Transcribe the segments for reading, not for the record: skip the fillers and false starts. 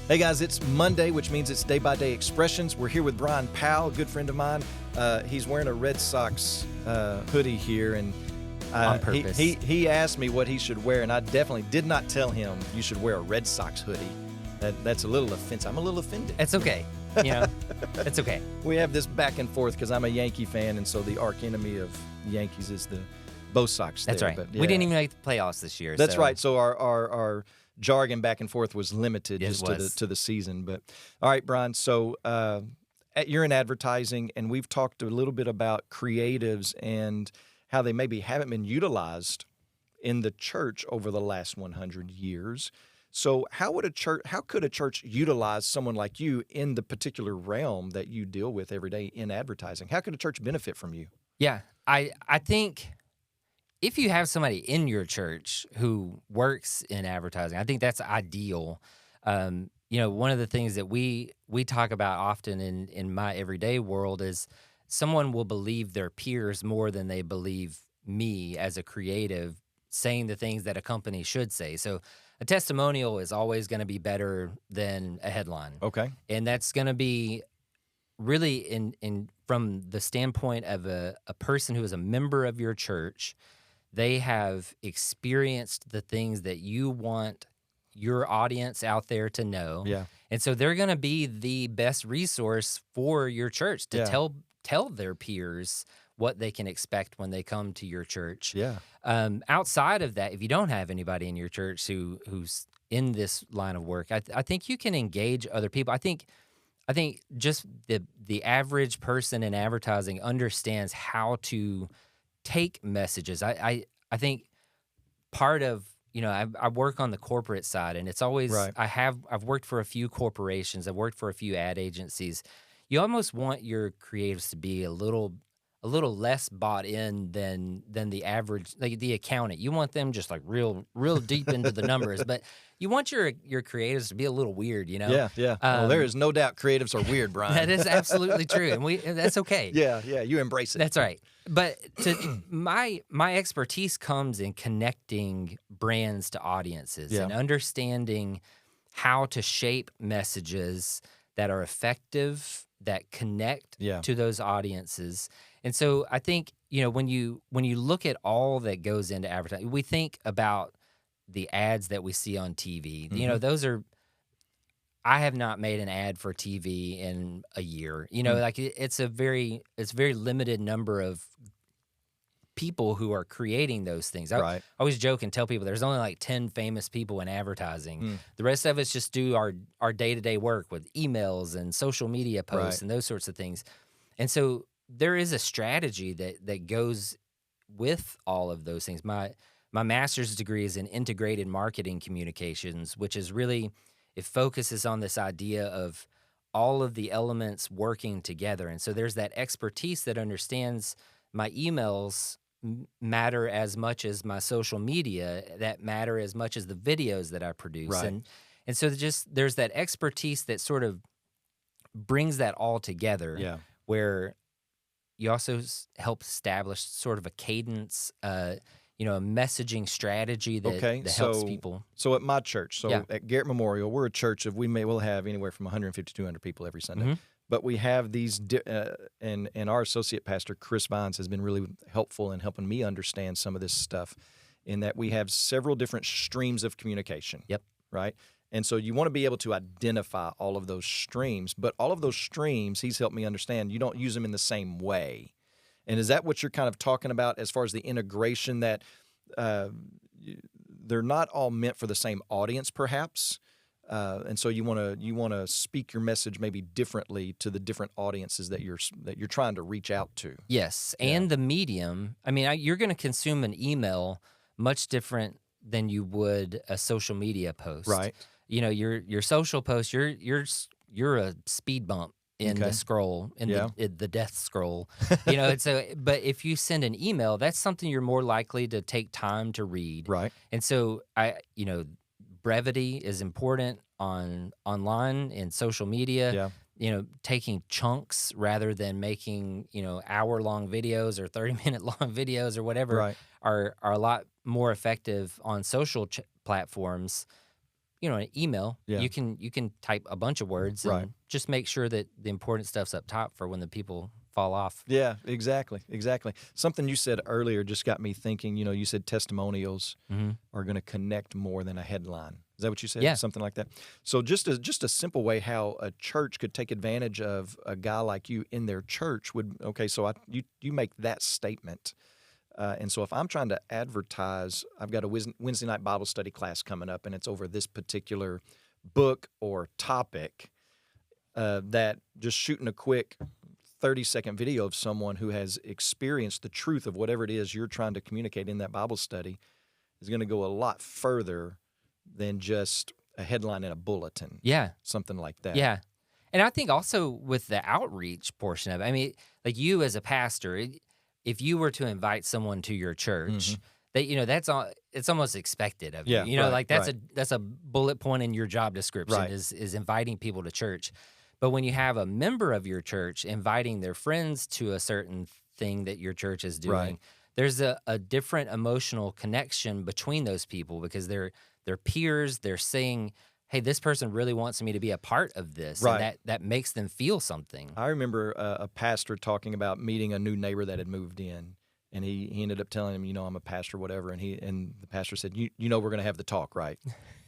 Hey guys, it's Monday, which means it's Day by Day Expressions. We're here with Brian Powell, a good friend of mine. He's wearing a Red Sox hoodie here, and On purpose. he asked me what he should wear, and I definitely did not tell him you should wear a Red Sox hoodie. That's a little offensive. I'm a little offended. It's okay. It's okay. We have this back and forth because I'm a Yankee fan, and so the arch enemy of the Yankees is the Bo Sox. That's right. But, We didn't even make the playoffs this year. That's so. right. So our jargon back and forth was limited to the season. But all right, Brian. So you're in advertising, and we've talked a little bit about creatives and how they maybe haven't been utilized in the church over the last 100 years. So how could a church utilize someone like you in the particular realm that you deal with every day in advertising? How could a church benefit from you? Yeah, I think if you have somebody in your church who works in advertising, I think that's ideal. One of the things that we talk about often in my everyday world is someone will believe their peers more than they believe me as a creative saying the things that a company should say. So a testimonial is always going to be better than a headline. Okay. And that's going to be really in from the standpoint of a person who is a member of your church. They have experienced the things that you want your audience out there to know. Yeah. And so they're going to be the best resource for your church to tell their peers what they can expect when they come to your church. Yeah. Outside of that, if you don't have anybody in your church who's in this line of work, I think you can engage other people. I think just the average person in advertising understands how to take messages. I think part of I work on the corporate side, and it's always right. I've worked for a few corporations. I've worked for a few ad agencies. You almost want your creatives to be a little less bought in than the average, like the accountant. You want them just like real deep into the numbers, but you want your creatives to be a little weird, Yeah. Well, there is no doubt creatives are weird, Brian. That is absolutely true, and that's okay. Yeah, you embrace it. That's right. But my expertise comes in connecting brands to audiences and understanding how to shape messages that are effective, that connect to those audiences. And so I think, when you look at all that goes into advertising, we think about the ads that we see on TV. Mm-hmm. Those are, I have not made an ad for TV in a year. Like it's a very limited number of people who are creating those things. I always joke and tell people there's only like 10 famous people in advertising. The rest of us just do our day-to-day work with emails and social media posts and those sorts of things. And so there is a strategy that goes with all of those things. My master's degree is in integrated marketing communications, which is really, it focuses on this idea of all of the elements working together. And so there's that expertise that understands my emails matter as much as my social media, that matter as much as the videos that I produce. Right. And so there's that expertise that sort of brings that all together, where you also help establish sort of a cadence, a messaging strategy that helps people. So at my church, at Garrett Memorial, we're a church we'll have anywhere from 150 to 200 people every Sunday. Mm-hmm. But we have these, and our associate pastor, Chris Vines, has been really helpful in helping me understand some of this stuff, in that we have several different streams of communication. Yep. Right? And so you want to be able to identify all of those streams, but all of those streams, he's helped me understand, you don't use them in the same way. And is that what you're kind of talking about as far as the integration, that they're not all meant for the same audience, perhaps? And so you want to speak your message maybe differently to the different audiences that you're trying to reach out to. Yes, and the medium. I mean, you're going to consume an email much different than you would a social media post. Right. Your social post, you're a speed bump in the scroll, in the death scroll. And so, but if you send an email, that's something you're more likely to take time to read. Right. And so brevity is important online and social media. Yeah. Taking chunks rather than making, hour-long videos or 30-minute long videos or whatever are a lot more effective on social platforms. an email. Yeah. You can type a bunch of words and just make sure that the important stuff's up top for when the people fall off. Yeah, exactly. Something you said earlier just got me thinking. You said testimonials are going to connect more than a headline. Is that what you said? Yeah. Something like that. So just a simple way how a church could take advantage of a guy like you in their church would, so you make that statement. And so if I'm trying to advertise, I've got a Wednesday night Bible study class coming up, and it's over this particular book or topic, that just shooting a quick 30-second video of someone who has experienced the truth of whatever it is you're trying to communicate in that Bible study is going to go a lot further than just a headline in a bulletin. Yeah. Something like that. Yeah. And I think also with the outreach portion of it, I mean, like you as a pastor, if you were to invite someone to your church, it's almost expected of you. That's a bullet point in your job description is inviting people to church. But when you have a member of your church inviting their friends to a certain thing that your church is doing, there's a different emotional connection between those people because they're peers. They're saying, hey, this person really wants me to be a part of this. Right. And that makes them feel something. I remember a pastor talking about meeting a new neighbor that had moved in. And he ended up telling him, I'm a pastor, whatever. And the pastor said, we're going to have the talk, right?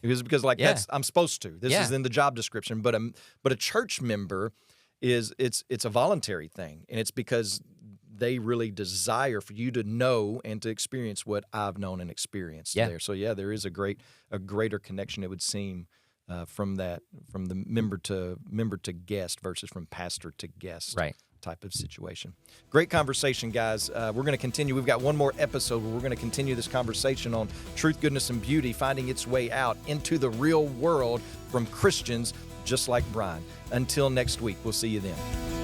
It was because that's I'm supposed to. This is in the job description. But a church member it's a voluntary thing, and it's because they really desire for you to know and to experience what I've known and experienced there. So there is a greater connection, it would seem, from the member to guest versus from pastor to guest. Right. Type of situation. Great conversation, guys. We're going to continue. We've got one more episode where we're going to continue this conversation on truth, goodness, and beauty, finding its way out into the real world from Christians just like Brian. Until next week, we'll see you then.